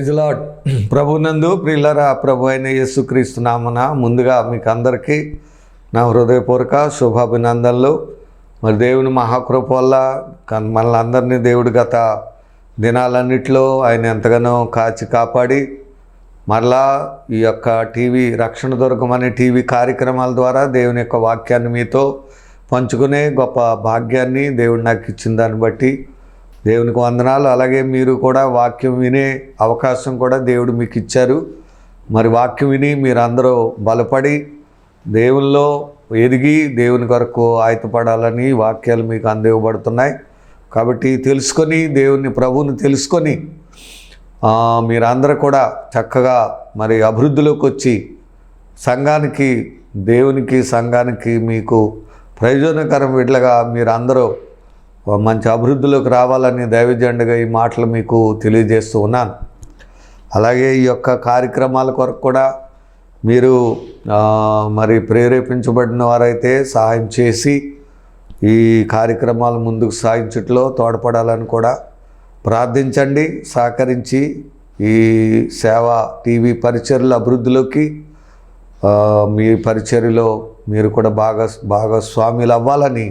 Praise lord. ప్రభునందు ప్రియులారా, ప్రభు అయిన యేసుక్రీస్తు నామమున ముందుగా మీకు అందరికీ నా హృదయపూర్వక శుభాభినందనలు. మరి దేవుని మహాకృప వల్ల మనల్ని అందరినీ దేవుడు గత దినాలన్నిటిలో ఆయన ఎంతగానో కాచి కాపాడి మరలా ఈ యొక్క టీవీ రక్షణ దుర్గం అనే టీవీ కార్యక్రమాల ద్వారా దేవుని యొక్క వాక్యాన్ని మీతో పంచుకునే గొప్ప భాగ్యాన్ని దేవుడు నాకు ఇచ్చిన దాన్ని బట్టి దేవునికి వందనాలు. అలాగే మీరు కూడా వాక్యం వినే అవకాశం కూడా దేవుడు మీకు ఇచ్చారు. మరి వాక్యం విని మీరందరూ బలపడి దేవుల్లో ఎదిగి దేవుని కొరకు ఆయతపడాలని వాక్యాలు మీకు అందివ్వబడుతున్నాయి. కాబట్టి తెలుసుకొని దేవుని ప్రభువుని తెలుసుకొని మీరందరూ కూడా చక్కగా మరి అభివృద్ధిలోకి వచ్చి సంఘానికి దేవునికి సంఘానికి మీకు ప్రయోజనకరం విడ్లగా మీరందరూ మంచి అభివృద్ధిలోకి రావాలని దైవజెండగా ఈ మాటలు మీకు తెలియజేస్తూ ఉన్నాను. అలాగే ఈ యొక్క కార్యక్రమాల కొరకు కూడా మీరు మరి ప్రేరేపించబడిన వారైతే సహాయం చేసి ఈ కార్యక్రమాలు ముందుకు సాగించట్లో తోడ్పడాలని కూడా ప్రార్థించండి. సహకరించి ఈ సేవా టీవీ పరిచర్యల అభివృద్ధిలోకి మీ పరిచర్యలో మీరు కూడా భాగస్వాములు అవ్వాలని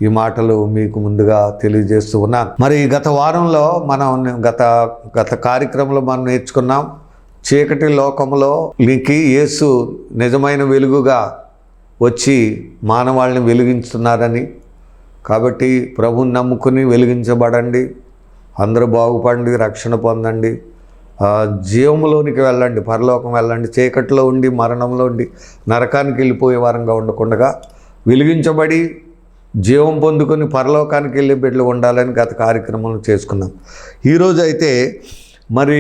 ఈ మాటలు మీకు ముందుగా తెలియజేస్తూ ఉన్నాను. మరి గత వారంలో మనం గత కార్యక్రమంలో మనం నేర్చుకున్నాం, చీకటి లోకంలోనికి యేసు నిజమైన వెలుగుగా వచ్చి మానవాళిని వెలిగించుతున్నారని. కాబట్టి ప్రభువుని నమ్ముకుని వెలిగించబడండి, అందరూ బాగుపడండి, రక్షణ పొందండి, జీవంలోనికి వెళ్ళండి, పరలోకం వెళ్ళండి. చీకటిలో ఉండి మరణంలో ఉండి నరకానికి వెళ్ళిపోయే వారంగా ఉండకుండా వెలిగించబడి జీవం పొందుకొని పరలోకానికి వెళ్ళే బిడ్డలు ఉండాలని గత కార్యక్రమాలు చేసుకున్నాం. ఈరోజు అయితే మరి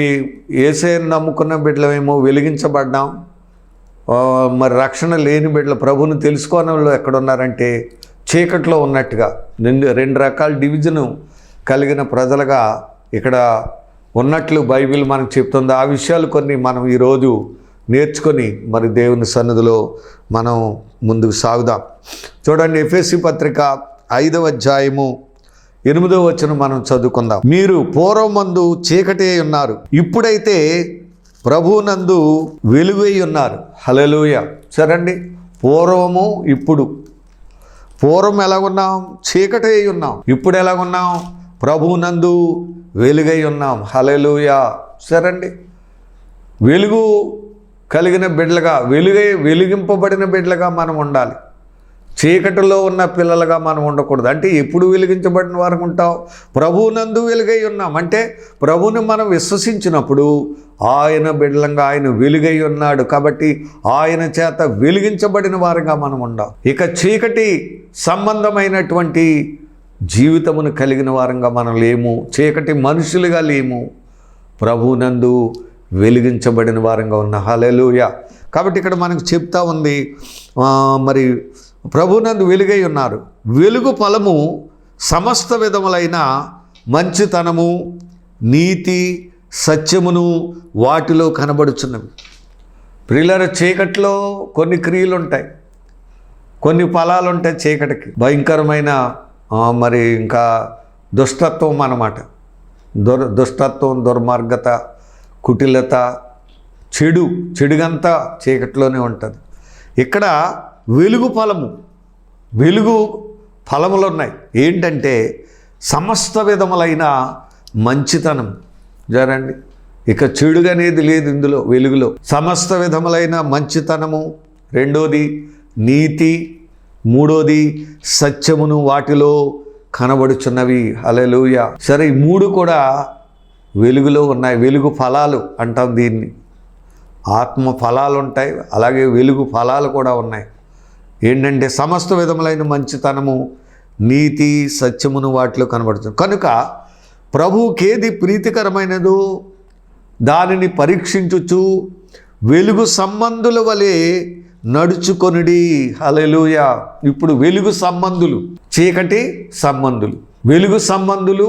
యేసయ్యను నమ్ముకున్న బిడ్డలమేమో వెలిగించబడ్డాం. మరి రక్షణ లేని బిడ్డలు ప్రభువుని తెలుసుకోని వాళ్ళు ఎక్కడున్నారంటే చీకట్లో ఉన్నట్టుగా రెండు రకాల డివిజను కలిగిన ప్రజలుగా ఇక్కడ ఉన్నట్లు బైబిల్ మనకు చెప్తుంది. ఆ విషయాలు కొన్ని మనం ఈరోజు నేర్చుకొని మరి దేవుని సన్నిధిలో మనం ముందుకు సాగుదాం. చూడండి, ఎఫెసీ పత్రిక 5వ అధ్యాయము 8వ వచనం మనం చదువుకుందాం. మీరు పూర్వమందు చీకటి అయి ఉన్నారు, ఇప్పుడైతే ప్రభువునందు వెలుగై ఉన్నారు. హల్లెలూయా. సరండి, పూర్వము ఇప్పుడు. పూర్వం ఎలాగున్నాం? చీకటి అయి ఉన్నాం. ఇప్పుడు ఎలాగున్నాం? ప్రభువునందు వెలుగై ఉన్నాం. హల్లెలూయా. సరండి, వెలుగు కలిగిన బిడ్డలుగా వెలిగింపబడిన బిడ్డలుగా మనం ఉండాలి. చీకటిలో ఉన్న పిల్లలుగా మనం ఉండకూడదు. అంటే ఎప్పుడు వెలిగించబడిన వారు ఉంటాం? ప్రభువునందు వెలుగై ఉన్నాం అంటే ప్రభువుని మనం విశ్వసించినప్పుడు ఆయన బిడ్డలంగా ఆయన వెలుగై ఉన్నాడు కాబట్టి ఆయన చేత వెలిగించబడిన వారుగా మనం ఉండాం. ఇక చీకటి సంబంధమైనటువంటి జీవితమును కలిగిన వారంగా మనం లేము, చీకటి మనుషులుగా లేము, ప్రభువునందు వెలిగించబడిన వారంగా ఉన్న. హల్లెలూయా. కాబట్టి ఇక్కడ మనకు చెప్తా ఉంది, మరి ప్రభువునందు వెలుగై ఉన్నారు. వెలుగు ఫలము సమస్త విధములైన మంచితనము, నీతి, సత్యమును వాటిలో కనబడుచున్నవి. ప్రియులారా, చీకట్లో కొన్ని క్రియలు ఉంటాయి, కొన్ని ఫలాలు ఉంటాయి. చీకటికి భయంకరమైన మరి ఇంకా దుష్టత్వం అన్నమాట. దుష్టత్వం, దుర్మార్గత, కుటిలత, చెడుగంతా చీకటిలోనే ఉంటుంది. ఇక్కడ వెలుగు ఫలములు ఉన్నాయి. ఏంటంటే సమస్త విధములైన మంచితనం. జరండి, ఇక చెడుగా అనేది లేదు ఇందులో. వెలుగులో సమస్త విధములైన మంచితనము, రెండోది నీతి, మూడోది సత్యమును వాటిలో కనబడుచున్నవి. హల్లెలూయా. సరే, ఈ మూడు కూడా వెలుగులో ఉన్నాయి. వెలుగు ఫలాలు అంటాం దీన్ని. ఆత్మ ఫలాలు ఉంటాయి, అలాగే వెలుగు ఫలాలు కూడా ఉన్నాయి. ఏంటంటే సమస్త విధములైన మంచితనము, నీతి, సత్యమును వాటిలో కనబడుతుంది. కనుక ప్రభువుకేది ప్రీతికరమైనదో దానిని పరీక్షించుచు వెలుగు సంబంధుల వలె నడుచుకొనుడి. హల్లెలూయా. ఇప్పుడు వెలుగు సంబంధులు, చీకటి సంబంధులు. వెలుగు సంబంధులు,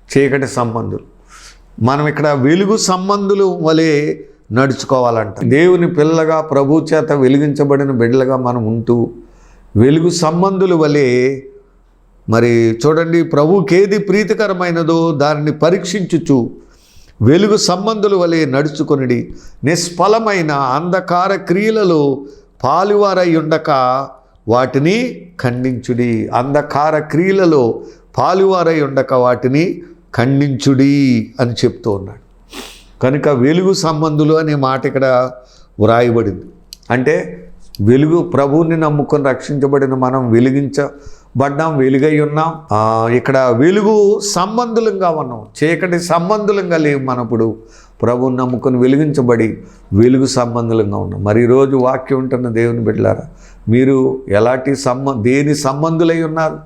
చీకటి సంబంధులు. మనం ఇక్కడ వెలుగు సంబంధులు వలె నడుచుకోవాలంట. దేవుని పిల్లగా ప్రభు చేత వెలిగించబడిన బిడ్డలుగా మనం ఉంటూ వెలుగు సంబంధుల వలె మరి చూడండి, ప్రభువుకేది ప్రీతికరమైనదో దానిని పరీక్షించుచు వెలుగు సంబంధుల వలె నడుచుకొనిడి, నిష్ఫలమైన అంధకార క్రియలలో పాలువారై ఉండక వాటిని ఖండించుడి. అంధకార క్రియలలో పాలువారై ఉండక వాటిని ఖండించుడి అని చెప్తూ ఉన్నాడు. కనుక వెలుగు సంబంధులు అనే మాట ఇక్కడ వ్రాయబడింది. అంటే వెలుగు, ప్రభువుని నమ్ముకొని రక్షించబడిన మనం వెలిగించబడ్డాం, వెలుగై ఉన్నాం. ఇక్కడ వెలుగు సంబంధులంగా ఉన్నాం, చీకటి సంబంధులంగా లేవు. మనం ఇప్పుడు ప్రభువుని నమ్ముకొని వెలిగించబడి వెలుగు సంబంధులంగా ఉన్నాం. మరి ఈరోజు వాక్యం ఉంటున్న దేవుని బిడ్డలారా, మీరు ఎలాంటి దేని సంబంధులై ఉన్నారు?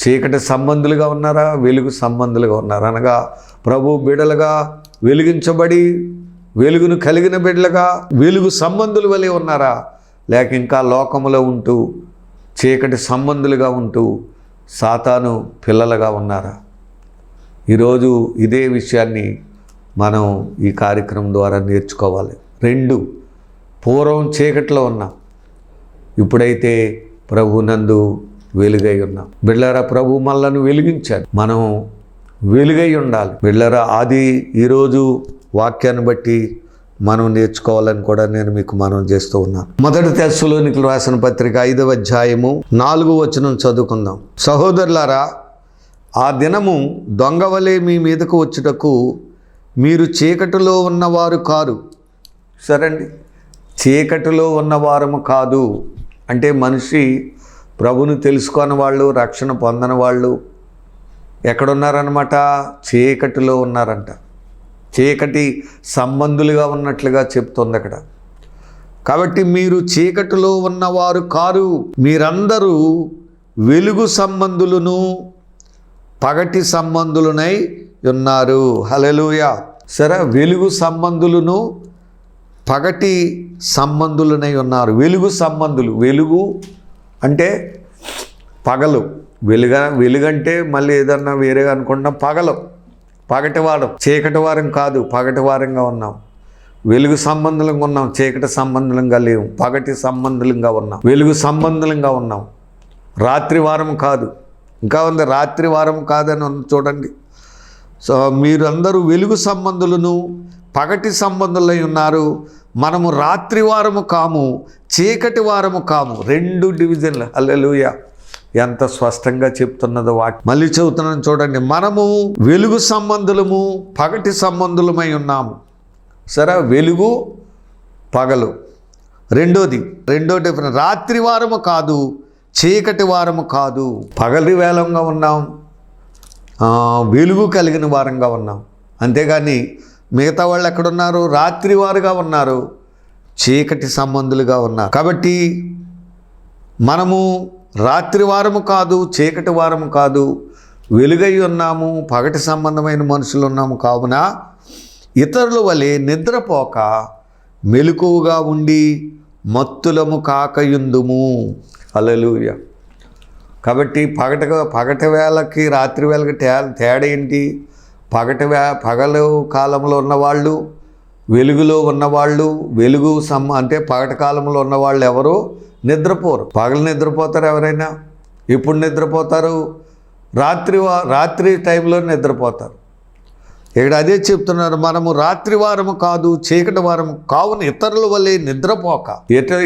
చీకటి సంబంధులుగా ఉన్నారా, వెలుగు సంబంధులుగా ఉన్నారా? అనగా ప్రభు బిడ్డలుగా వెలిగించబడి వెలుగును కలిగిన బిడ్డలుగా వెలుగు సంబంధుల వలె ఉన్నారా, లేక ఇంకా లోకములో ఉంటూ చీకటి సంబంధులుగా ఉంటూ సాతాను పిల్లలుగా ఉన్నారా? ఈరోజు ఇదే విషయాన్ని మనం ఈ కార్యక్రమం ద్వారా నేర్చుకోవాలి. 2, పూర్వం చీకటిలో ఉన్నాం, ఇప్పుడైతే ప్రభునందు వెలుగై ఉన్నాం. బిడ్డలారా, ప్రభు మనలను వెలిగించాడు, మనం వెలుగై ఉండాలి. బిడ్డలారా, అది ఈరోజు వాక్యాన్ని బట్టి మనం నేర్చుకోవాలని కూడా నేను మీకు మనం చేస్తూ ఉన్నాను. 1 తెస్సలోనికీయులకు రాసిన పత్రిక 5వ అధ్యాయము 4వ వచనం చదువుకుందాం. సహోదరులారా, ఆ దినము దొంగవలే మీ మీదకు వచ్చుటకు మీరు చీకటిలో ఉన్నవారు కారు. సరేండి, చీకటిలో ఉన్నవారము కాదు అంటే మనిషి ప్రభుని తెలుసుకున్న వాళ్ళు, రక్షణ పొందని వాళ్ళు ఎక్కడున్నారనమాట? చీకటిలో ఉన్నారంట. చీకటి సంబంధులుగా ఉన్నట్లుగా చెప్తుంది అక్కడ. కాబట్టి మీరు చీకటిలో ఉన్నవారు కారు, మీరందరూ వెలుగు సంబంధులను పగటి సంబంధులనై ఉన్నారు. హల్లెలూయా. సరే, వెలుగు సంబంధులను పగటి సంబంధులనై ఉన్నారు. వెలుగు సంబంధులు, వెలుగు అంటే పగలు, వెలుగంటే మళ్ళీ ఏదన్నా వేరేగా అనుకుంటాం. పగటివారం, చీకటి వారం కాదు, పగటి వారంగా ఉన్నాం. వెలుగు సంబంధులంగా ఉన్నాం, చీకటి సంబంధులంగా లేవు. పగటి సంబంధులంగా ఉన్నాం, వెలుగు సంబంధులంగా ఉన్నాం. రాత్రి వారం కాదు, ఇంకా ఉంది రాత్రి వారం కాదని చూడండి. సో మీరు అందరూ వెలుగు సంబంధులను పగటి సంబంధులై ఉన్నారు. మనము రాత్రి వారము కాము, చీకటి వారము కాము. 2 డివిజన్లు. హల్లెలూయా. ఎంత స్పష్టంగా చెప్తున్నదో వాక్యం. మళ్ళీ చెబుతున్నాను చూడండి. మనము వెలుగు సంబంధులము పగటి సంబంధులమై ఉన్నాము. సరే, వెలుగు పగలు. రెండో డిఫరెన్స్, రాత్రి వారము కాదు, చీకటి వారము కాదు. పగలి వేలంగా ఉన్నాం, వెలుగు కలిగిన వారంగా ఉన్నాం. అంతేగాని మిగతా వాళ్ళు ఎక్కడున్నారు? రాత్రి వారుగా ఉన్నారు, చీకటి సంబంధులుగా ఉన్నారు. కాబట్టి మనము రాత్రి వారము కాదు, చీకటి వారము కాదు, వెలుగై ఉన్నాము, పగటి సంబంధమైన మనుషులు ఉన్నాము. కావున ఇతరుల వలె నిద్రపోక మెలకువగా ఉండి మత్తులము కాకయుందుము. హల్లెలూయా. కాబట్టి పగటి వేళకి రాత్రి వేళకి తేడా ఏంటి? పగలు కాలంలో ఉన్నవాళ్ళు, వెలుగులో ఉన్నవాళ్ళు, అంటే పగటి కాలంలో ఉన్నవాళ్ళు ఎవరు నిద్రపోరు. పగలు నిద్రపోతారు ఎవరైనా? ఎప్పుడు నిద్రపోతారు? రాత్రి టైంలో నిద్రపోతారు. ఇక్కడ అదే చెప్తున్నారు, మనము రాత్రి వారము కాదు, చీకటి వారము కావున ఇతరుల వలె నిద్రపోక.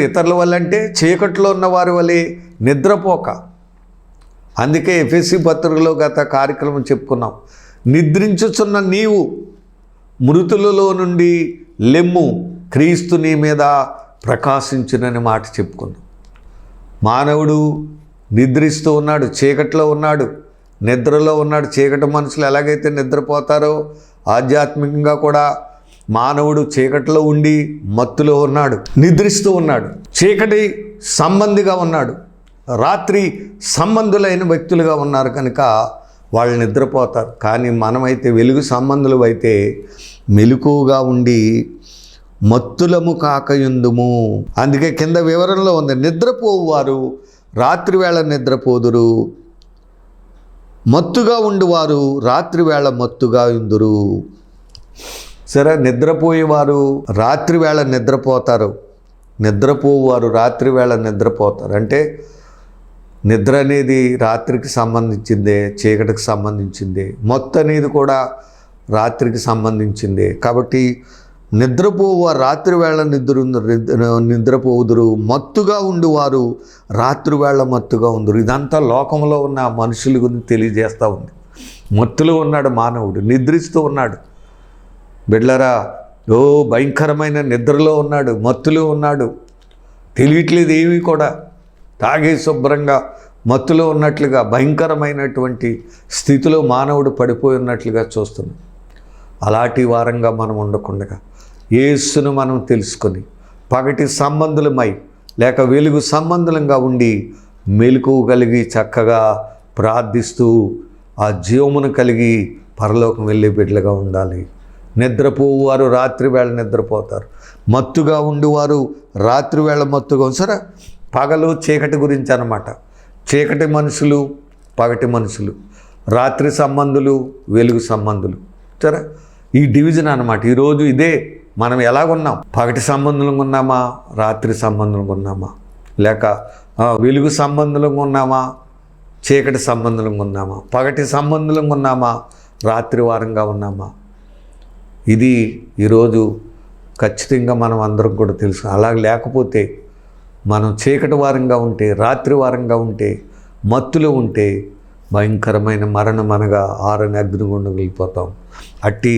ఇతరుల వల్ల అంటే చీకటిలో ఉన్న వారి వలె నిద్రపోక. అందుకే ఎఫెసీ పత్రికలో గత కార్యక్రమం చెప్పుకున్నాం. నిద్రించుచున్న నీవు మృతులలో నుండి లెమ్ము, క్రీస్తు నీ మీద ప్రకాశించునని మాట చెప్పుకున్నాం. మానవుడు నిద్రిస్తూ ఉన్నాడు, చీకటిలో ఉన్నాడు, నిద్రలో ఉన్నాడు. చీకటి మనుషులు ఎలాగైతే నిద్రపోతారో ఆధ్యాత్మికంగా కూడా మానవుడు చీకటిలో ఉండి మత్తులో ఉన్నాడు, నిద్రిస్తూ ఉన్నాడు, చీకటి సంబంధిగా ఉన్నాడు, రాత్రి సంబంధులైన వ్యక్తులుగా ఉన్నారు. కనుక వాళ్ళు నిద్రపోతారు. కానీ మనమైతే వెలుగు సంబంధులు అయితే మెలకువగా ఉండి మత్తులము కాకయుందుము. అందుకే కింద వివరణలో ఉంది, నిద్రపోవువారు రాత్రివేళ నిద్రపోదురు, మత్తుగా ఉండువారు రాత్రివేళ మత్తుగా ఉందురు. సరే, నిద్రపోయేవారు రాత్రివేళ నిద్రపోతారు, నిద్రపోవువారు రాత్రివేళ నిద్రపోతారు. అంటే నిద్ర అనేది రాత్రికి సంబంధించిందే, చీకటికి సంబంధించిందే. మత్తు అనేది కూడా రాత్రికి సంబంధించిందే. కాబట్టి నిద్రపోవు రాత్రి వేళ నిద్రపోవుదురు, మత్తుగా ఉండువారు రాత్రి వేళ మత్తుగా ఉందరు. ఇదంతా లోకంలో ఉన్న మనుషుల గురించి తెలియజేస్తూ ఉంది. మత్తులో ఉన్నాడు మానవుడు, నిద్రిస్తూ ఉన్నాడు. బిడ్డలారా, భయంకరమైన నిద్రలో ఉన్నాడు, మత్తులో ఉన్నాడు, తెలియట్లేదు ఏమీ కూడా. తాగే శుభ్రంగా మత్తులో ఉన్నట్లుగా భయంకరమైనటువంటి స్థితిలో మానవుడు పడిపోయి ఉన్నట్లుగా చూస్తున్నాం. అలాంటి వారంగా మనం ఉండకుండా యేసును మనం తెలుసుకొని పగటి సంబంధులమై లేక వెలుగు సంబంధులంగా ఉండి మెలకువ కలిగి చక్కగా ప్రార్థిస్తూ ఆ జీవమును కలిగి పరలోకం వెళ్ళే బిడ్డలుగా ఉండాలి. నిద్రపోవారు రాత్రి వేళ నిద్రపోతారు, మత్తుగా ఉండువారు రాత్రి వేళ మత్తుగా. సరే, పగలు చీకటి గురించి అన్నమాట. చీకటి మనుషులు, పగటి మనుషులు, రాత్రి సంబంధులు, వెలుగు సంబంధులు. సరే, ఈ డివిజన్ అన్నమాట. ఈరోజు ఇదే మనం ఎలాగున్నాం? పగటి సంబంధులంగా ఉన్నామా, రాత్రి సంబంధులంగా ఉన్నామా, లేక వెలుగు సంబంధులంగా ఉన్నామా, చీకటి సంబంధులంగా ఉన్నామా, పగటి సంబంధులంగా ఉన్నామా, రాత్రి వారంగా ఉన్నామా? ఇది ఈరోజు ఖచ్చితంగా మనం అందరం కూడా తెలుసు. అలా లేకపోతే మనం చీకటి వారంగా ఉంటే, రాత్రి వారంగా ఉంటే, మత్తులో ఉంటే భయంకరమైన మరణం అనగా ఆరని అగ్నిగుండం వెళ్ళిపోతాం. అట్టి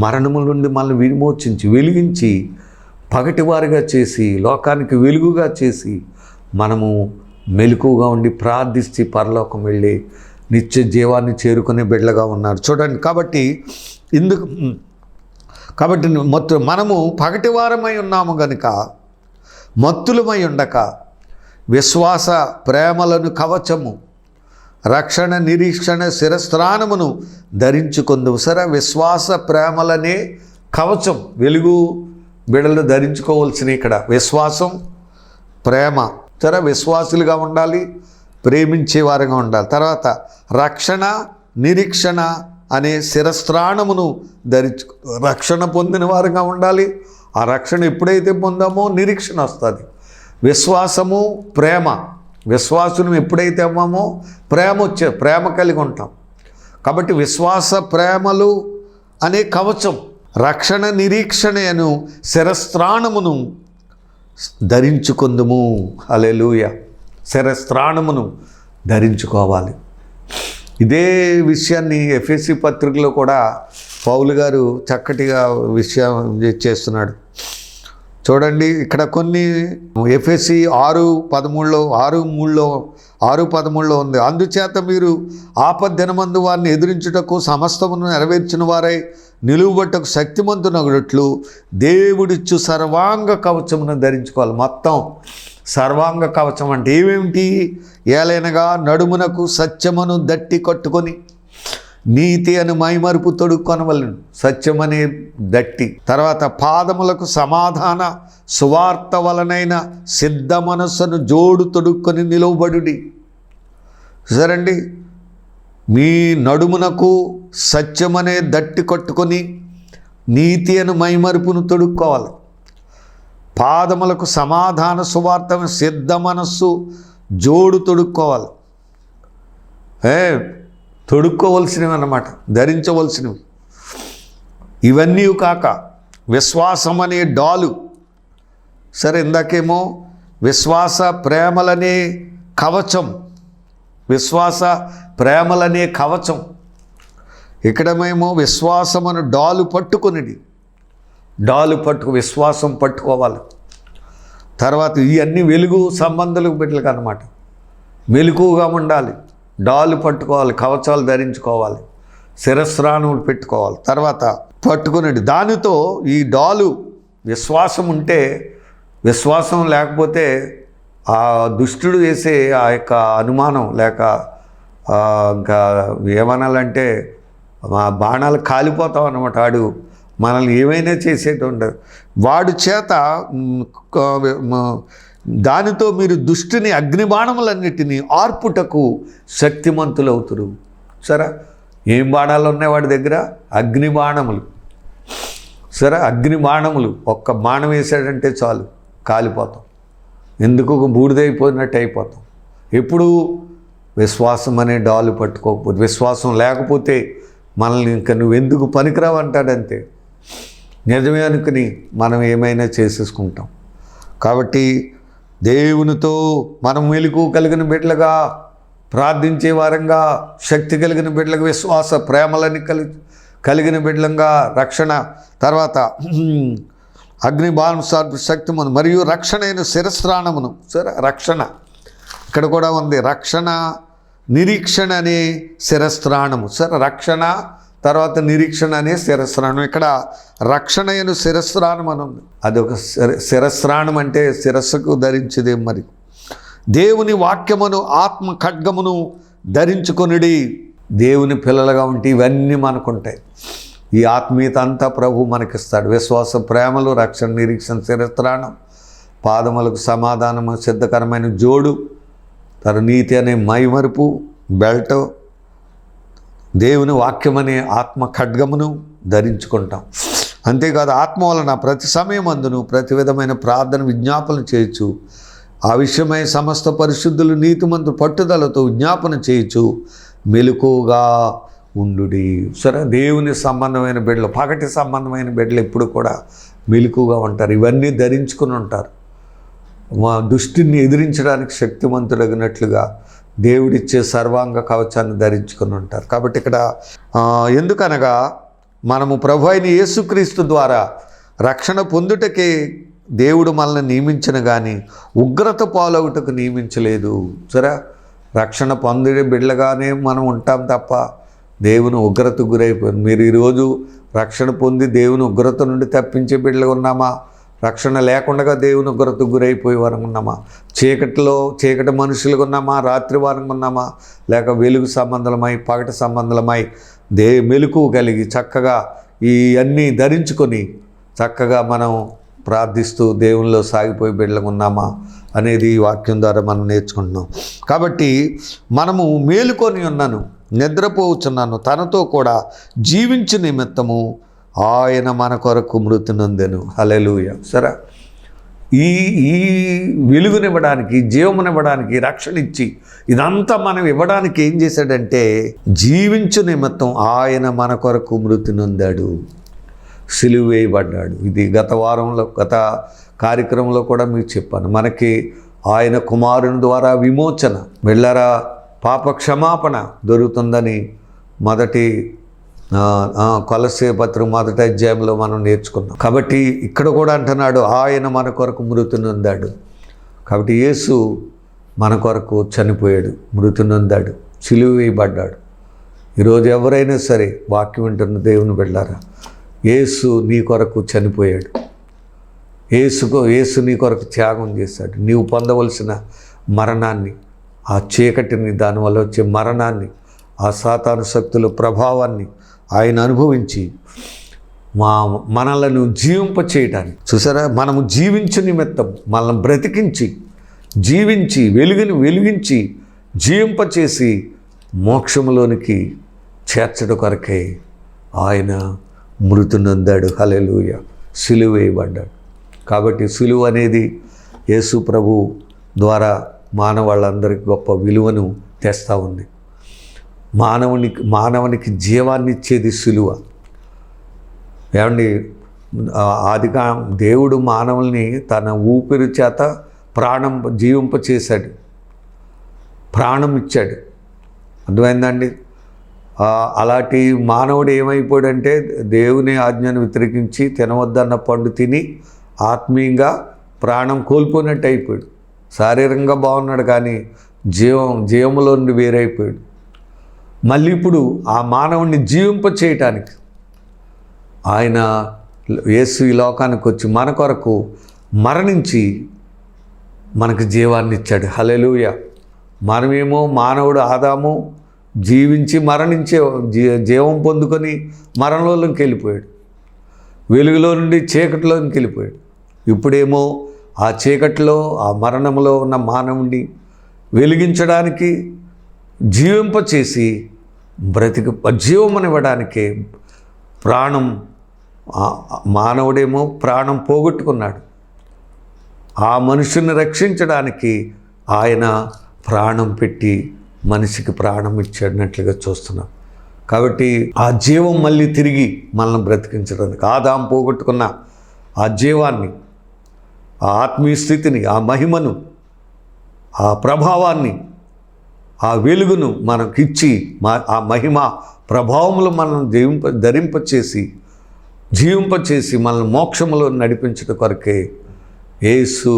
మరణముల నుండి మనల్ని విమోచించి వెలిగించి పగటివారిగా చేసి లోకానికి వెలుగుగా చేసి మనము మెలకువగా ఉండి ప్రార్థించి పరలోకం వెళ్ళి నిత్య జీవాన్ని చేరుకునే బిడ్డలుగా ఉన్నారు. చూడండి, కాబట్టి మనము పగటివారమై ఉన్నాము గనుక మత్తులమై ఉండక విశ్వాస ప్రేమలను కవచము, రక్షణ నిరీక్షణ శిరస్త్రాణమును ధరించుకుందుము. సరే, విశ్వాస ప్రేమలనే కవచం వెలుగు బిడలు ధరించుకోవాల్సిన ఇక్కడ విశ్వాసం, ప్రేమ. సరే, విశ్వాసులుగా ఉండాలి, ప్రేమించేవారుగా ఉండాలి. తర్వాత రక్షణ నిరీక్షణ అనే శిరస్త్రాణమును రక్షణ పొందిన వారుగా ఉండాలి. ఆ రక్షణ ఎప్పుడైతే పొందామో నిరీక్షణ వస్తుంది. విశ్వాసము, ప్రేమ. విశ్వాసును ఎప్పుడైతే అవ్వామో ప్రేమ కలిగి ఉంటాం. కాబట్టి విశ్వాస ప్రేమలు అనే కవచం, రక్షణ నిరీక్షణను శిరస్త్రాణమును ధరించుకుందుము. హల్లెలూయా. శిరస్త్రాణమును ధరించుకోవాలి. ఇదే విషయాన్ని ఎఫెసీ పత్రికలో కూడా పౌలు గారు చక్కటిగా విషయం చేస్తున్నాడు. చూడండి, ఇక్కడ కొన్ని ఎఫెసీ 6:13 ఉంది. అందుచేత మీరు ఆపద్దినమందు వారిని ఎదిరించుటకు సమస్తమును నెరవేర్చిన వారై నిలువబట్టకు శక్తిమంతునగునట్లు దేవుడిచ్చు సర్వాంగ కవచమును ధరించుకోవాలి. మొత్తం సర్వాంగ కవచం అంటే ఏమేమిటి? ఏలైనగా నడుమునకు సత్యమును దట్టి కట్టుకొని నీతి అని మైమరుపు తొడుక్కొనవలెను. సత్యమనే దట్టి. తర్వాత పాదములకు సమాధాన సువార్త వలనైన సిద్ధ మనస్సును జోడు తొడుక్కొని నిలువబడుడి. సరండి, మీ నడుమునకు సత్యమనే దట్టి కట్టుకొని నీతి అని మైమరుపును తొడుక్కోవాలి. పాదములకు సమాధాన సువార్త సిద్ధ మనస్సు జోడు తొడుక్కోవాలి. తొడుక్కోవలసినవి అన్నమాట, ధరించవలసినవి. ఇవన్నీ కాక విశ్వాసం అనే డాలు. సరే, ఇందాకేమో విశ్వాస ప్రేమలనే కవచం, విశ్వాస ప్రేమలనే కవచం. ఇక్కడమేమో విశ్వాసమను డాలు పట్టుకునిది. విశ్వాసం పట్టుకోవాలి. తర్వాత ఇవన్నీ వెలుగు సంబంధాలకు బిడ్డలకు అన్నమాట. మెలకువగా ఉండాలి, డాలు పట్టుకోవాలి, కవచాలు ధరించుకోవాలి, శిరస్త్రాణములు పెట్టుకోవాలి. తర్వాత పట్టుకునేది దానితో ఈ డాలు విశ్వాసం ఉంటే, విశ్వాసం లేకపోతే ఆ దుష్టుడు వేసే ఆ యొక్క అనుమానం లేక ఇంకా ఏమనాలంటే మా బాణాలు కాలిపోతాం అన్నమాట. వాడు మనల్ని ఏమైనా చేసేటువంటి వాడు చేత దానితో మీరు దుష్టుని అగ్నిబాణములన్నిటినీ ఆర్పుటకు శక్తిమంతులవుతురు. సరే, ఏం బాణాలు ఉన్నాయి వాడి దగ్గర? అగ్నిబాణములు. సరే, అగ్నిబాణములు. ఒక్క బాణం వేసాడంటే చాలు, కాలిపోతాం. ఎందుకు? బూడిదైపోయినట్టు అయిపోతాం. ఎప్పుడు? విశ్వాసం అనే డాలు పట్టుకోకపోతే, విశ్వాసం లేకపోతే మనల్ని ఇంకా నువ్వెందుకు పనికిరావు అంటాడంతే. నిజమే అనుకుని మనం ఏమైనా చేసేసుకుంటాం. కాబట్టి దేవునితో మనం మెలకు కలిగిన బిడ్డలుగా, ప్రార్థించే వారంగా, శక్తి కలిగిన బిడ్డలుగా, విశ్వాస ప్రేమలని కలిగిన బిడ్డలంగా, రక్షణ తర్వాత అగ్ని బాణం శక్తి మరియు రక్షణ అయిన శిరస్త్రాణమును. సరే, రక్షణ ఇక్కడ కూడా ఉంది. రక్షణ, నిరీక్షణ అనే శిరస్త్రాణము. సరే, రక్షణ తర్వాత నిరీక్షణ అనే శిరస్త్రాణం. ఇక్కడ రక్షణ అయిన శిరస్త్రాణం అని ఉంది. అదొక శిరస్త్రాణం అంటే శిరస్సుకు ధరించేదే. మరి దేవుని వాక్యమును ఆత్మ ఖడ్గమును ధరించుకొనిడి. దేవుని పిల్లలుగా ఉంటే ఇవన్నీ మనకుంటాయి. ఈ ఆత్మీయత అంతా ప్రభు మనకిస్తాడు. విశ్వాస ప్రేమలు, రక్షణ, నిరీక్షణ, శిరస్త్రాణం, పాదములకు సమాధానము, సిద్ధకరమైన జోడు, నీతి అనే మైమరుపు బెల్ట్, దేవుని వాక్యం అనే ఆత్మ ఖడ్గమును ధరించుకుంటాం. అంతేకాదు ఆత్మ వలన ప్రతి సమయమందును ప్రతి విధమైన ప్రార్థన విజ్ఞాపన చేయొచ్చు. ఆ విషయమై సమస్త పరిశుద్ధులు నీతిమంతులు పట్టుదలతో విజ్ఞాపన చేయొచ్చు. మెలకుగా ఉండుడి. సరే, దేవుని సంబంధమైన బిడ్డలు, పగటి సంబంధమైన బిడ్డలు ఎప్పుడు కూడా మెలకుగా ఉంటారు. ఇవన్నీ ధరించుకుని ఉంటారు. మా దుష్టిని ఎదిరించడానికి శక్తిమంతుడగినట్లుగా దేవుడిచ్చే సర్వాంగ కవచాన్ని ధరించుకుని ఉంటారు. కాబట్టి ఇక్కడ ఎందుకనగా మనము ప్రభు అయిన యేసుక్రీస్తు ద్వారా రక్షణ పొందుటకే దేవుడు మనల్ని నియమించిన కానీ ఉగ్రత పాలవుటకు నియమించలేదు. సరే, రక్షణ పొందే బిడ్డలుగానే మనం ఉంటాం తప్ప దేవుని ఉగ్రతకు గురైపోయింది. మీరు ఈరోజు రక్షణ పొంది దేవుని ఉగ్రత నుండి తప్పించే బిడ్డలుగా ఉన్నామా? రక్షణ లేకుండా దేవుని ఉగ్రతకు గురైపోయే వారం ఉన్నామా? చీకటి మనుషులుగా ఉన్నామా? రాత్రి వారంగా ఉన్నామా? లేక వెలుగు సంబంధమై పగటి సంబంధమై మెలకు కలిగి చక్కగా ఈ అన్నీ ధరించుకొని చక్కగా మనం ప్రార్థిస్తూ దేవునిలో సాగిపోయి బిడ్డలుగా ఉన్నామా అనేది ఈ వాక్యం ద్వారా మనం నేర్చుకుంటున్నాం. కాబట్టి మనము మేలుకొని ఉన్నాను, నిద్రపోవచ్చున్నాను, తనతో కూడా జీవించు నిమిత్తము ఆయన మన కొరకు మృతి నొందెను. హల్లెలూయా. సరే, ఈ వెలుగునివ్వడానికి, జీవమునివ్వడానికి, రక్షణ ఇచ్చి ఇదంతా మనం ఇవ్వడానికి ఏం చేశాడంటే జీవించు నిమిత్తం ఆయన మన కొరకు మృతి నొందాడు, సిలువ వేయబడ్డాడు. ఇది గత కార్యక్రమంలో కూడా మీకు చెప్పాను. మనకి ఆయన కుమారుని ద్వారా విమోచన, వెళ్ళరా పాప క్షమాపణ దొరుకుతుందని మొదటి కొలస్సే పత్రిక 1వ అధ్యాయంలో మనం నేర్చుకున్నాం. కాబట్టి ఇక్కడ కూడా అంటున్నాడు ఆయన మన కొరకు మృతి నొందాడు. కాబట్టి యేసు మన కొరకు చనిపోయాడు, మృతి నొందాడు, సిలువ వేయబడ్డాడు. ఈరోజు ఎవరైనా సరే వాక్యం వింటున్న దేవుని బిడ్డలారా, యేసు నీ కొరకు చనిపోయాడు. యేసు నీ కొరకు త్యాగం చేశాడు. నీవు పొందవలసిన మరణాన్ని, ఆ చీకటిని, దానివల్ల వచ్చే మరణాన్ని, ఆ సాతాను శక్తుల ప్రభావాన్ని ఆయన అనుభవించి మనలను జీవింప చేయడానికి. చూసారా, మనము జీవించు నిమిత్తం మనల్ని బ్రతికించి జీవించి వెలిగించి జీవింపచేసి మోక్షంలోనికి చేర్చడం కొరకే ఆయన మృతి నొందాడు. హల్లెలూయా. సిలువ వేయబడ్డాడు. కాబట్టి సిలువ అనేది యేసు ప్రభు ద్వారా మానవాళ్ళందరికీ గొప్ప విలువను తెస్తూ ఉంది. మానవునికి జీవాన్ని ఇచ్చేది సిలువ. ఏమండి, దేవుడు మానవుల్ని తన ఊపిరి చేత జీవింపచేశాడు, ప్రాణం ఇచ్చాడు. అర్థమైందండి? అలాంటి మానవుడు ఏమైపోయాడంటే దేవుని ఆజ్ఞను వ్యతిరేకించి తినవద్దన్న పండు తిని ఆత్మీయంగా ప్రాణం కోల్పోయినట్టు అయిపోయాడు. శారీరకంగా బాగున్నాడు కానీ జీవములో నుండి వేరైపోయాడు. మళ్ళీ ఇప్పుడు ఆ మానవుడిని జీవింప చేయటానికి ఆయన యేసు ఈ లోకానికి వచ్చి మన కొరకు మరణించి మనకు జీవాన్ని ఇచ్చాడు. హల్లెలూయా. మనమేమో మానవుడు ఆదాము జీవించి మరణించే జీవం పొందుకొని మరణంలోకి వెళ్ళిపోయాడు, వెలుగులో నుండి చీకటిలోకి వెళ్ళిపోయాడు. ఇప్పుడేమో ఆ చీకటిలో ఆ మరణంలో ఉన్న మానవుడిని వెలిగించడానికి జీవింపచేసి జీవమనివ్వడానికే ప్రాణం, మానవుడేమో ప్రాణం పోగొట్టుకున్నాడు, ఆ మనుషుని రక్షించడానికి ఆయన ప్రాణం పెట్టి మనిషికి ప్రాణం ఇచ్చాడినట్లుగా చూస్తున్నాం. కాబట్టి ఆ జీవం మళ్ళీ తిరిగి మనల్ని బ్రతికించడానికి, ఆదాం పోగొట్టుకున్న ఆ జీవాన్ని, ఆ ఆత్మీయ స్థితిని, ఆ మహిమను, ఆ ప్రభావాన్ని, ఆ వెలుగును మనకిచ్చి ఆ మహిమ ప్రభావములు మనం జీవింపచేసి మనల్ని మోక్షములో నడిపించడం కొరకే యేసు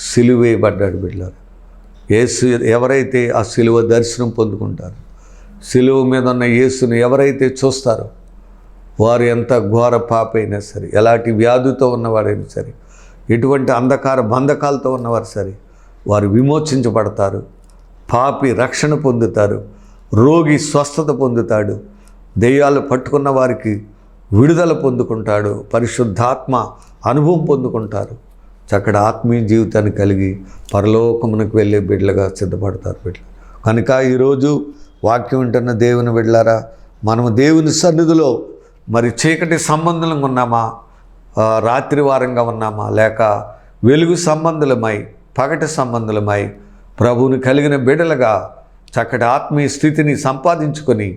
సిలువ వేయబడ్డాడు. బిడ్డలారా, యేసు ఎవరైతే ఆ సిలువ దర్శనం పొందుకుంటారో, సిలువ మీద ఉన్న యేసును ఎవరైతే చూస్తారో, వారు ఎంత ఘోర పాపైనా సరే, ఎలాంటి వ్యాధితో ఉన్నవారైనా సరే, ఎటువంటి అంధకార బంధకాలతో ఉన్నవారు సరే, వారు విమోచించబడతారు. పాపి రక్షణ పొందుతారు, రోగి స్వస్థత పొందుతాడు, దెయ్యాలు పట్టుకున్న వారికి విడుదల పొందుకుంటాడు, పరిశుద్ధాత్మ అనుభవం పొందుకుంటారు, చక్కటి ఆత్మీయ జీవితాన్ని కలిగి పరలోకమునకు వెళ్ళే బిడ్డలుగా సిద్ధపడతారు. బిడ్డలు కనుక ఈరోజు వాక్యం వింటున్న దేవుని బిడ్డలారా, మనము దేవుని సన్నిధిలో మరి చీకటి సంబంధంగా ఉన్నామా, రాత్రి వారంగా ఉన్నామా, లేక వెలుగు సంబంధులమై, పగటి సంబంధులమై ప్రభువుని కలిగిన బిడ్డలుగా చక్కటి ఆత్మీయ స్థితిని సంపాదించుకొని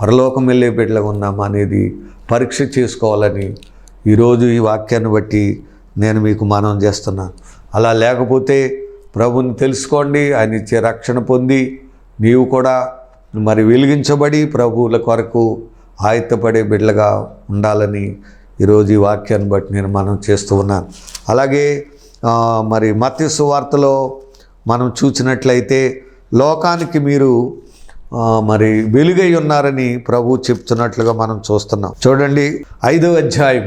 పరలోకం వెళ్ళే బిడ్డలుగా ఉన్నామా అనేది పరీక్ష చేసుకోవాలని ఈరోజు ఈ వాక్యాన్ని బట్టి నేను మీకు మనవి చేస్తున్నాను. అలా లేకపోతే ప్రభువుని తెలుసుకోండి, ఆయన ఇచ్చే రక్షణ పొంది నీవు కూడా మరి వెలిగించబడి ప్రభువుల కొరకు ఆయత్తపడే బిడ్డలుగా ఉండాలని ఈరోజు ఈ వాక్యాన్ని బట్టి నేను మనవి చేస్తూ ఉన్నాను. అలాగే మరి మత్తయి సువార్తలో మనం చూసినట్లయితే లోకానికి మీరు మరి వెలుగై ఉన్నారని ప్రభు చెప్తున్నట్లుగా మనం చూస్తున్నాం. చూడండి, 5వ అధ్యాయం,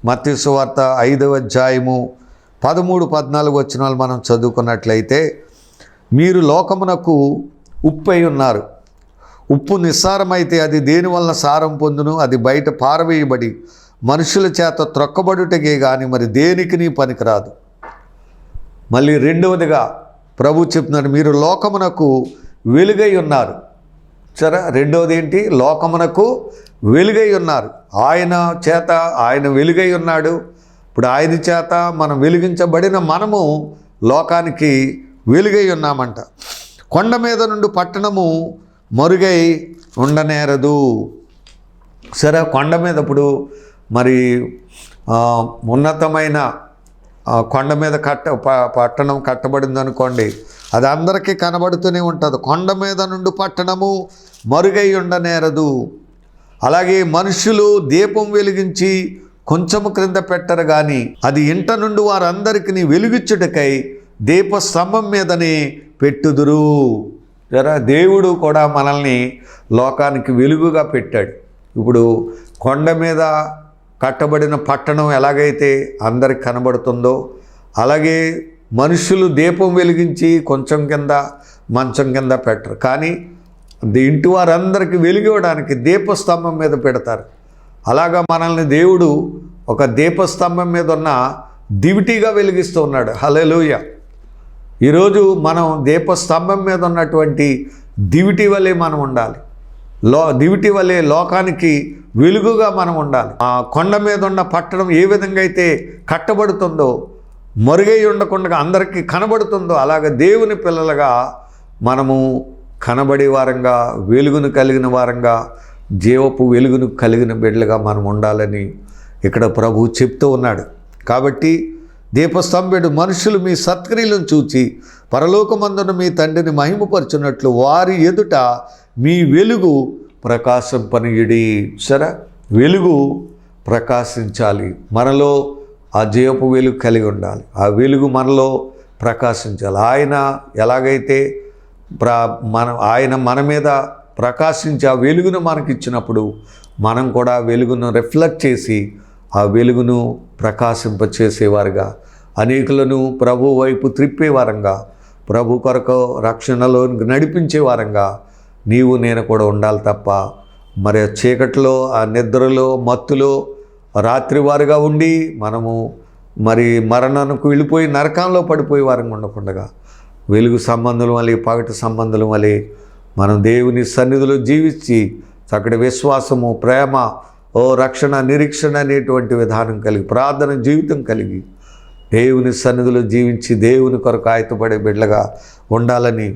మత్తయి సువార్త 5వ అధ్యాయము 13-14 వచనాలు మనం చదువుకున్నట్లయితే, మీరు లోకమునకు ఉప్పై ఉన్నారు. ఉప్పు నిస్సారమైతే అది దేనివల్ల సారం పొందును? అది బయట పారవేయబడి మనుషుల చేత త్రొక్కబడుటకే కానీ మరి దేనికి పనికిరాదు. మళ్ళీ రెండవదిగా ప్రభు చెప్తున్నారు, మీరు లోకమునకు వెలుగై ఉన్నారు. సరే, రెండవది ఏంటి? లోకమునకు వెలుగై ఉన్నారు. ఆయన చేత ఆయన వెలుగై ఉన్నాడు. ఇప్పుడు ఆయన చేత మనం వెలిగించబడిన మనము లోకానికి వెలుగై ఉన్నామంట. కొండ మీద నుండి పట్టణము మరుగై ఉండనేరదు. సరే, కొండ మీద ఇప్పుడు మరి ఉన్నతమైన కొండ మీద పట్టణం కట్టబడింది అనుకోండి, అది అందరికీ కనబడుతూనే ఉంటుంది. కొండ మీద నుండి పట్టణము మరుగై ఉండనేరదు. అలాగే మనుషులు దీపం వెలిగించి కొంచెము క్రింద పెట్టరు కానీ అది ఇంట నుండి వారందరికీ వెలుగిచ్చుటకై దీపస్తంభం మీదనే పెట్టుదురు. జరా దేవుడు కూడా మనల్ని లోకానికి వెలుగుగా పెట్టాడు. ఇప్పుడు కొండ మీద కట్టబడిన పట్టణం ఎలాగైతే అందరికి కనబడుతుందో, అలాగే మనుషులు దీపం వెలిగించి కొంచెం కింద మంచం కింద పెట్టరు, కానీ ఇంటి వారందరికీ వెలిగివ్వడానికి దీపస్తంభం మీద పెడతారు. అలాగా మనల్ని దేవుడు ఒక దీపస్తంభం మీద ఉన్న దివిటీగా వెలిగిస్తూ ఉన్నాడు. హల్లెలూయా. ఈరోజు మనం దీపస్తంభం మీద ఉన్నటువంటి దివిటి వలె మనం ఉండాలి. దివిటి వలె లోకానికి వెలుగుగా మనం ఉండాలి. ఆ కొండ మీద ఉన్న పట్టణం ఏ విధంగా అయితే కట్టబడుతుందో, మరుగై ఉండకుండా అందరికీ కనబడుతుందో, అలాగ దేవుని పిల్లలుగా మనము కనబడే వారంగా, వెలుగును కలిగిన వారంగా, జీవపు వెలుగును కలిగిన బిడ్డలుగా మనం ఉండాలని ఇక్కడ ప్రభువు చెప్తూ ఉన్నాడు. కాబట్టి దీపస్తంభుడు మనుషులు మీ సత్క్రియలను చూచి పరలోకమందున మీ తండ్రిని మహిమపరచున్నట్లు వారి ఎదుట మీ వెలుగు ప్రకాశింపనీయుడి. సరే, వెలుగు ప్రకాశించాలి. మనలో ఆ జీవపు వెలుగు కలిగి ఉండాలి. ఆ వెలుగు మనలో ప్రకాశించాలి. ఆయన ఎలాగైతే ఆయన మన మీద ప్రకాశించి ఆ వెలుగును మనకిచ్చినప్పుడు మనం కూడా వెలుగును రిఫ్లెక్ట్ చేసి ఆ వెలుగును ప్రకాశింపచేసేవారుగా, అనేకులను ప్రభు వైపు త్రిప్పేవారంగా, ప్రభు కొరకు రక్షణలో నడిపించేవారంగా నీవు నేను కూడా ఉండాలి తప్ప మరి చీకట్లో, ఆ నిద్రలో, మత్తులో రాత్రివారుగా ఉండి మనము మరి మరణానికి వెళ్ళిపోయి నరకంలో పడిపోయే వారంగా ఉండకుండా వెలుగు సంబంధులు వలె, పగటి సంబంధులు వలె మనం దేవుని సన్నిధిలో జీవించి చక్కటి విశ్వాసము, ప్రేమ, రక్షణ, నిరీక్షణ అనేటువంటి విధానం కలిగి, ప్రార్థన జీవితం కలిగి దేవుని సన్నిధిలో జీవించి దేవుని కొరకు ఆయత్తపడే బిడ్డలుగా ఉండాలని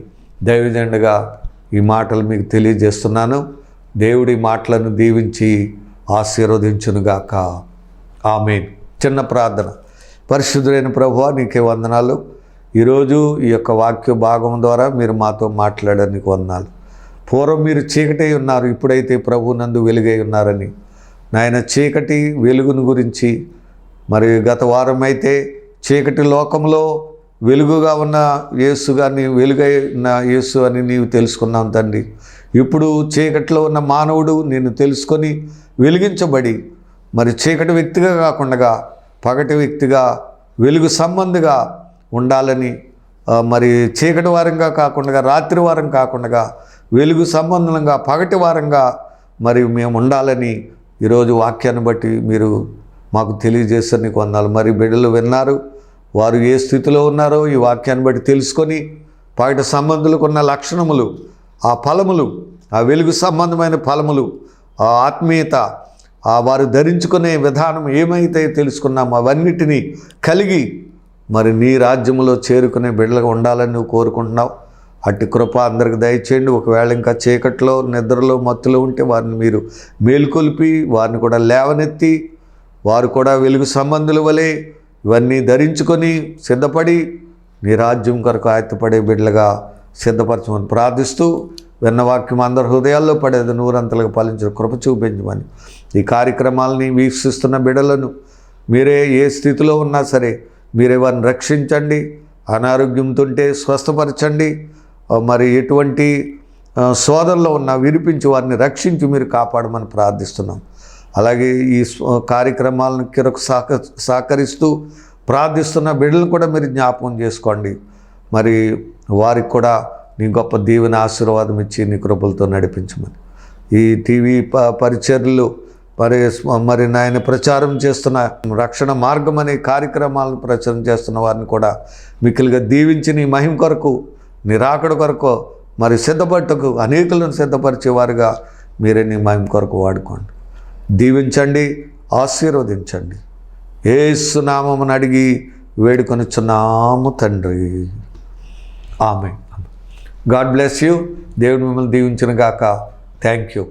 దైవజనుడిగా ఈ మాటలు మీకు తెలియజేస్తున్నాను. దేవుడి మాటలను దీవించి ఆశీర్వదించునుగాక. ఆమేన్. చిన్న ప్రార్థన. పరిశుద్ధుడైన ప్రభువా, నీకే వందనాలు. ఈరోజు ఈ యొక్క వాక్య భాగం ద్వారా మీరు మాతో మాట్లాడడానికి వందనాలు. పూర్వం మీరు చీకటై ఉన్నారు, ఇప్పుడైతే ప్రభువునందు వెలుగై ఉన్నారని నాయన చీకటి వెలుగును గురించి, మరి గత వారం అయితే చీకటి లోకంలో వెలుగుగా ఉన్న యేసు గారిని వెలుగై ఉన్న యేసు అని నీవు తెలుసుకున్నావు తండ్రి. ఇప్పుడు చీకటిలో ఉన్న మానవుడు నిన్ను తెలుసుకొని వెలిగించబడి మరి చీకటి వ్యక్తిగా కాకుండా పగటి వ్యక్తిగా వెలుగు సంబంధిగా ఉండాలని, మరి చీకటి వారంగా కాకుండా రాత్రి వారం కాకుండా వెలుగు సంబంధంగా పగటి వారంగా మరి మేము ఉండాలని ఈరోజు వాక్యాన్ని బట్టి మీరు మాకు తెలియజేస్తారు. నీకు వందనాలు. మరి బిడ్డలు విన్నారు, వారు ఏ స్థితిలో ఉన్నారో ఈ వాక్యాన్ని బట్టి తెలుసుకొని పగటి సంబంధులకు ఉన్న లక్షణములు, ఆ ఫలములు, ఆ వెలుగు సంబంధమైన ఫలములు, ఆ ఆత్మీయత, వారు ధరించుకునే విధానం ఏమైతే తెలుసుకున్నామో అవన్నిటినీ కలిగి మరి నీ రాజ్యంలో చేరుకునే బిడ్డలుగా ఉండాలని నువ్వు కోరుకుంటున్నావు. అట్టి కృప అందరికి దయచేయండి. ఒకవేళ ఇంకా చీకట్లో నిద్రలో మత్తులో ఉంటే వారిని మీరు మేలుకొల్పి వారిని కూడా లేవనెత్తి వారు కూడా వెలుగు సంబంధుల వలె ఇవన్నీ ధరించుకొని సిద్ధపడి నీ రాజ్యం కొరకు ఆయత్తపడే బిడ్డలుగా సిద్ధపరచమని ప్రార్థిస్తూ, విన్న వాక్యం అందరి హృదయాల్లో పడేది నూరంతలుగా పాలించిన కృప చూపించమని, ఈ కార్యక్రమాలని వీక్షిస్తున్న బిడ్డలను మీరే ఏ స్థితిలో ఉన్నా సరే మీరే వారిని రక్షించండి. అనారోగ్యంతో ఉంటే స్వస్థపరచండి. మరి ఎటువంటి శోధనలో ఉన్నా విడిపించి వారిని రక్షించి మీరు కాపాడమని ప్రార్థిస్తున్నాం. అలాగే ఈ కార్యక్రమాలను కిరకు సహకరిస్తూ ప్రార్థిస్తున్న బిడ్డలను కూడా మీరు జ్ఞాపకం చేసుకోండి. మరి వారికి కూడా నీ గొప్ప దీవెన ఆశీర్వాదం ఇచ్చి నీ కృపలతో నడిపించమని, ఈ టీవీ పరిచర్లు మరి నాయన ప్రచారం చేస్తున్న రక్షణ మార్గం అనే కార్యక్రమాలను ప్రచారం చేస్తున్న వారిని కూడా మిక్కిలిగా దీవించి నీ మహిమ కొరకు, నీ రాకడ కొరకు మరి సిద్ధపడటకు అనేకులను సిద్ధపరిచేవారుగా మీరే నీ మహిమ కొరకు వాడుకోండి. దీవించండి, ఆశీర్వదించండి. యేసు నామమున అడిగి వేడుకొనుచున్నాము తండ్రి. ఆమేన్. God bless you. దేవుడు మిమ్మల్ని దీవించును గాక. Thank you.